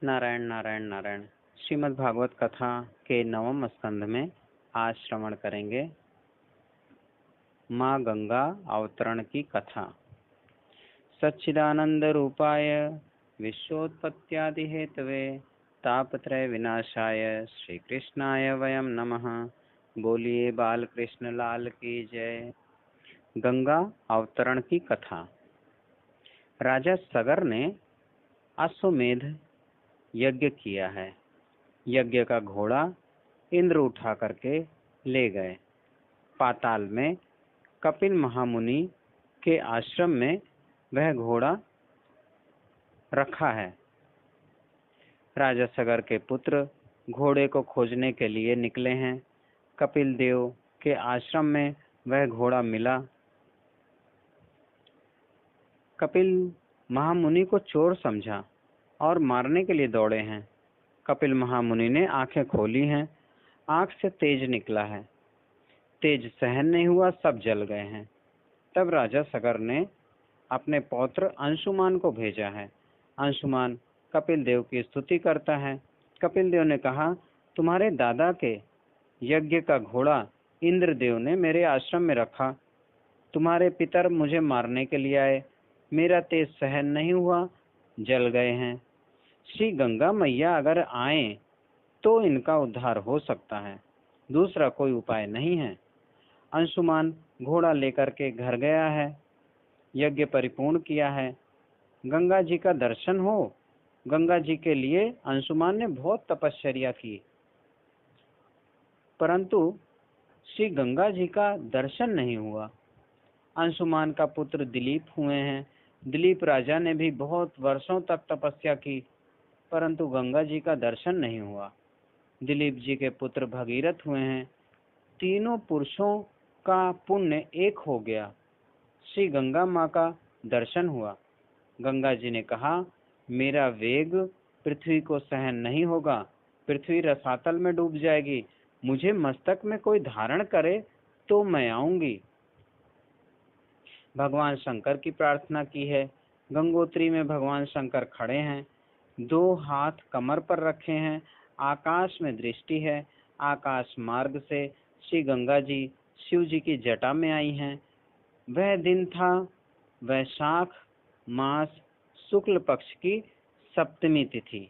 नारायण नारायण नारायण। श्रीमद् भागवत कथा के 9वें स्कंध में आज श्रवण करेंगे माँ गंगा अवतरण की कथा। सच्चिदानंद रूपाय विश्वोत्पत्त्यादि हेतवे तापत्रय विनाशाय श्री कृष्णाय वयम नमः। बोलिए बाल कृष्ण लाल की जय। गंगा अवतरण की कथा। राजा सगर ने अश्वमेध यज्ञ किया है। यज्ञ का घोड़ा इंद्र उठा करके ले गए। पाताल में कपिल महामुनि के आश्रम में वह घोड़ा रखा है। राजा सगर के पुत्र घोड़े को खोजने के लिए निकले हैं। कपिल देव के आश्रम में वह घोड़ा मिला। कपिल महामुनि को चोर समझा और मारने के लिए दौड़े हैं। कपिल महामुनि ने आंखें खोली हैं। आंख से तेज निकला है। तेज सहन नहीं हुआ, सब जल गए हैं। तब राजा सगर ने अपने पौत्र अंशुमान को भेजा है। अंशुमान कपिल देव की स्तुति करता है। कपिल देव ने कहा, तुम्हारे दादा के यज्ञ का घोड़ा इंद्रदेव ने मेरे आश्रम में रखा। तुम्हारे पितर मुझे मारने के लिए आए। मेरा तेज सहन नहीं हुआ, जल गए हैं। श्री गंगा मैया अगर आए तो इनका उद्धार हो सकता है, दूसरा कोई उपाय नहीं है। अंशुमान घोड़ा लेकर के घर गया है। यज्ञ परिपूर्ण किया है। गंगा जी का दर्शन हो। गंगा जी के लिए अंशुमान ने बहुत तपश्चर्या की, परंतु श्री गंगा जी का दर्शन नहीं हुआ। अंशुमान का पुत्र दिलीप हुए हैं। दिलीप राजा ने भी बहुत वर्षों तक तपस्या की, परंतु गंगा जी का दर्शन नहीं हुआ। दिलीप जी के पुत्र भगीरथ हुए हैं। तीनों पुरुषों का पुण्य एक हो गया। श्री गंगा माँ का दर्शन हुआ। गंगा जी ने कहा, मेरा वेग पृथ्वी को सहन नहीं होगा, पृथ्वी रसातल में डूब जाएगी। मुझे मस्तक में कोई धारण करे तो मैं आऊंगी। भगवान शंकर की प्रार्थना की है। गंगोत्री में भगवान शंकर खड़े हैं। 2 हाथ कमर पर रखे हैं। आकाश में दृष्टि है। आकाश मार्ग से श्री गंगा जी शिव जी की जटा में आई हैं। वह दिन था वैशाख मास शुक्ल पक्ष की सप्तमी तिथि,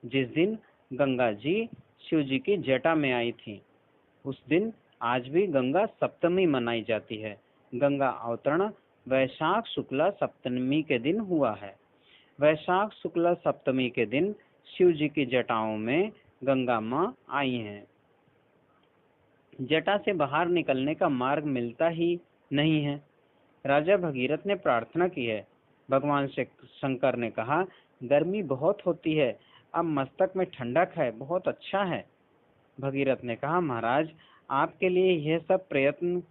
जिस दिन गंगा जी शिव जी की जटा में आई थी। उस दिन आज भी गंगा सप्तमी मनाई जाती है। गंगा अवतरण वैशाख शुक्ला सप्तमी के दिन हुआ है। वैशाख शुक्ला सप्तमी के दिन शिव जी की जटाओं में गंगा माँ आई हैं। जटा से बाहर निकलने का मार्ग मिलता ही नहीं है। राजा भगीरथ ने प्रार्थना की है। भगवान से शंकर ने कहा, गर्मी बहुत होती है, अब मस्तक में ठंडक है, बहुत अच्छा है। भगीरथ ने कहा, महाराज आपके लिए यह सब प्रयत्न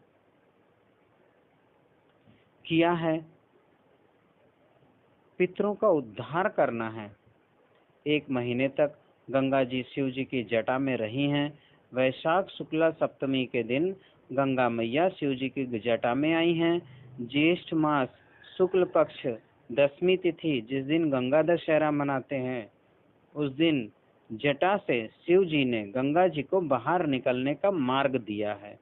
किया है, पितरों का उद्धार करना है। 1 महीने तक गंगा जी शिव जी की जटा में रही हैं। वैशाख शुक्ला सप्तमी के दिन गंगा मैया शिव जी की जटा में आई हैं। ज्येष्ठ मास शुक्ल पक्ष 10वीं तिथि, जिस दिन गंगा दशहरा मनाते हैं, उस दिन जटा से शिव जी ने गंगा जी को बाहर निकलने का मार्ग दिया है।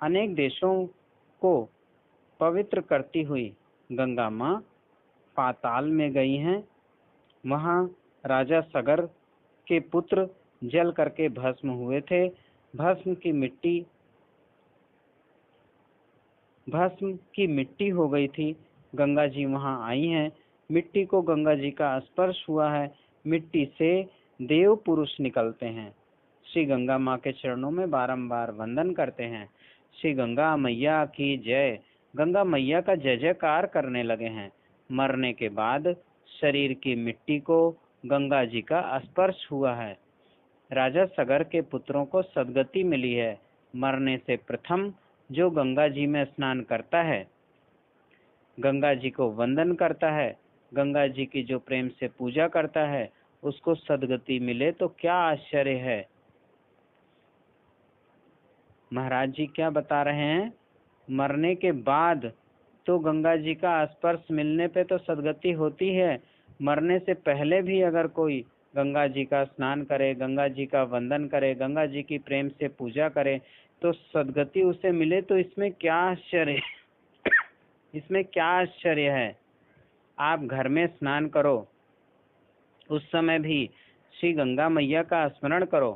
अनेक देशों को पवित्र करती हुई गंगा माँ पाताल में गई हैं। वहाँ राजा सगर के पुत्र जल करके भस्म हुए थे। भस्म की मिट्टी हो गई थी। गंगा जी वहाँ आई हैं। मिट्टी को गंगा जी का स्पर्श हुआ है। मिट्टी से देव पुरुष निकलते हैं। श्री गंगा माँ के चरणों में बारंबार वंदन करते हैं। श्री गंगा मैया की जय। गंगा मैया का जय जयकार करने लगे हैं। मरने के बाद शरीर की मिट्टी को गंगा जी का स्पर्श हुआ है। राजा सगर के पुत्रों को सद्गति मिली है। मरने से प्रथम जो गंगा जी में स्नान करता है, गंगा जी को वंदन करता है, गंगा जी की जो प्रेम से पूजा करता है, उसको सद्गति मिले तो क्या आश्चर्य है। महाराज जी क्या बता रहे हैं, मरने के बाद तो गंगा जी का स्पर्श मिलने पे तो सद्गति होती है। मरने से पहले भी अगर कोई गंगा जी का स्नान करे, गंगा जी का वंदन करे, गंगा जी की प्रेम से पूजा करे तो सद्गति उसे मिले, तो इसमें क्या आश्चर्य इसमें क्या आश्चर्य है। आप घर में स्नान करो, उस समय भी श्री गंगा मैया का स्मरण करो।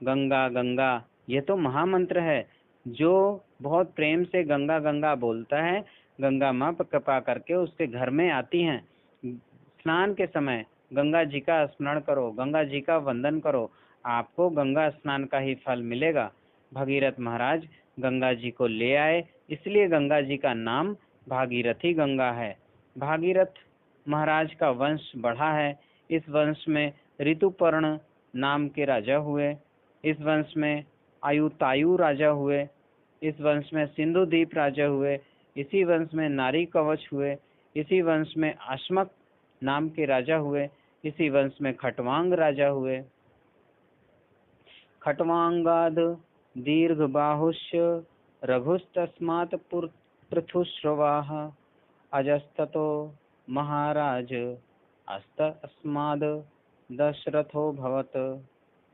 गंगा गंगा ये तो महामंत्र है। जो बहुत प्रेम से गंगा गंगा बोलता है, गंगा माँ कृपा करके उसके घर में आती हैं। स्नान के समय गंगा जी का स्मरण करो, गंगा जी का वंदन करो, आपको गंगा स्नान का ही फल मिलेगा। भगीरथ महाराज गंगा जी को ले आए, इसलिए गंगा जी का नाम भागीरथी गंगा है। भागीरथ महाराज का वंश बढ़ा है। इस वंश में ऋतुपर्ण नाम के राजा हुए, इस वंश में आयुतायु राजा हुए, इस वंश में सिंधुदीप राजा हुए, इसी वंश में नारी कवच हुए, इसी वंश में अश्मक नाम के राजा हुए, इसी वंश में खटवांग राजा हुए। खटवांगाद दीर्घ बाहुष्य रघुस्तस्मात् पृथुश्रवाः अजस्ततो महाराज अस्त अस्माद दशरथो भवत।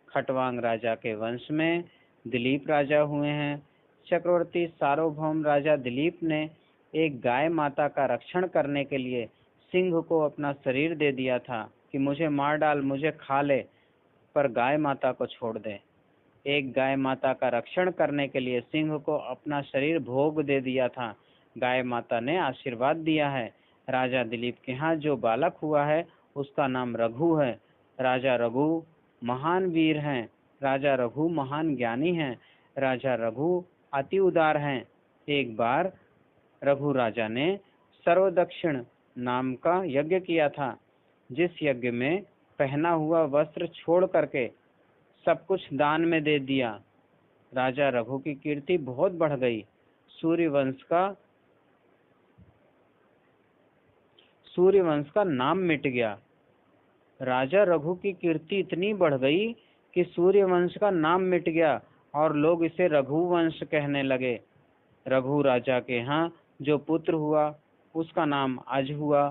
खटवांग राजा के वंश में दिलीप राजा हुए हैं। चक्रवर्ती सार्वभौम राजा दिलीप ने एक गाय माता का रक्षण करने के लिए सिंह को अपना शरीर दे दिया था कि मुझे मार डाल, मुझे खा ले, पर गाय माता को छोड़ दे। एक गाय माता का रक्षण करने के लिए सिंह को अपना शरीर भोग दे दिया था। गाय माता ने आशीर्वाद दिया है। राजा दिलीप के यहाँ जो बालक हुआ है उसका नाम रघु है। राजा रघु महान वीर हैं, राजा रघु महान ज्ञानी हैं, राजा रघु अति उदार हैं। एक बार रघु राजा ने सर्वदक्षिण नाम का यज्ञ किया था, जिस यज्ञ में पहना हुआ वस्त्र छोड़ करके सब कुछ दान में दे दिया। राजा रघु की कीर्ति बहुत बढ़ गई। सूर्यवंश का नाम मिट गया। राजा रघु की कीर्ति इतनी बढ़ गई कि सूर्यवंश का नाम मिट गया और लोग इसे रघुवंश कहने लगे। रघु राजा के यहाँ जो पुत्र हुआ उसका नाम अज हुआ।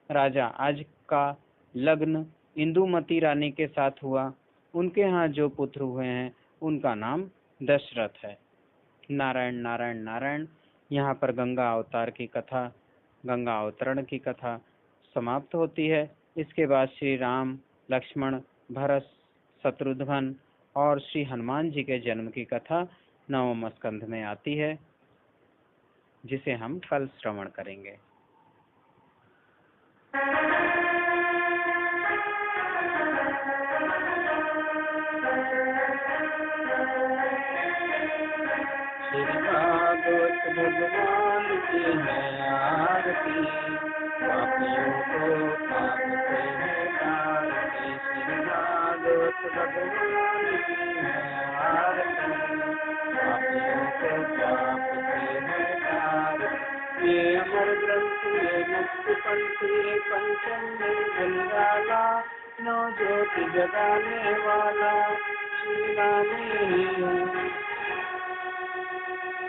राजा अज का लग्न इंदुमती रानी के साथ हुआ। उनके यहाँ जो पुत्र हुए हैं उनका नाम दशरथ है। नारायण नारायण नारायण। यहाँ पर गंगा अवतार की कथा, गंगा अवतरण की कथा समाप्त होती है। इसके बाद श्री राम, लक्ष्मण, भरत, शत्रुघ्न और श्री हनुमान जी के जन्म की कथा 9वें स्कंध में आती है, जिसे हम कल श्रवण करेंगे। भागवत भगवान की है आरती, पापियों को पाप से है तारती। श्री भागवत भगवान की है आरती, पापियों को पाप से है तारती। ये अमर ग्रंथ, ये मुक्त पंथ, ये पंचम निर्मल वाला, नौ ज्योति जगाने वाला श्री राम ही।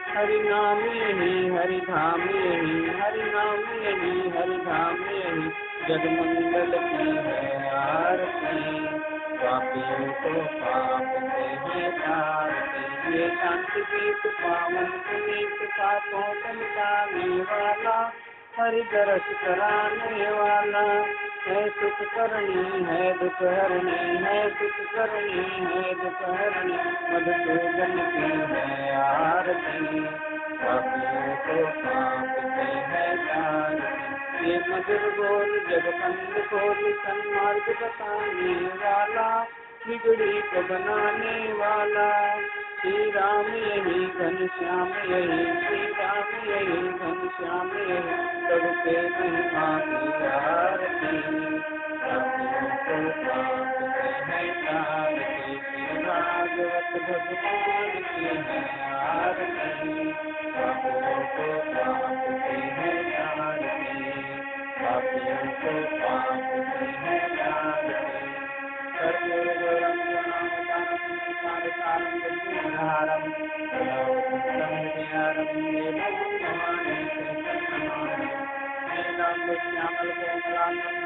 हरि नामे ही हरि धामे ही, हरि नामे ही हरि धामे ही, जगमंगल की है आरती। पापियों को पाप से है तारती। ये शांति गीत पावन पुनीत, पापों को मिटाने वाला, हरि दरस कराने वाला है। सुख करनी है दुख हरनी, है सुख करनी है दुख हरनी, मधुसूदन की है आरती। पापियों को पाप से है तारती। ये मधुर बोल जब कंद खोल, सन्मार्ग बताने वाला, बिगड़ी को बनाने वाला श्री राम यही घनश्याम यही, श्री राम यही घनश्याम यही, सबके महिमा की आरती। पापियों को पाप से है तारती। श्री भागवत भगवान की है आरती, पापियों को पाप से है तारती। पापियों को पाप से है तारती। कर्पूरगौरं गणानां गणपतिहारं सदा वसन्तं हृदयारं देवं नमामि कृष्णं नमामि। नीलाम्बुश्यामलकोमलाङ्गं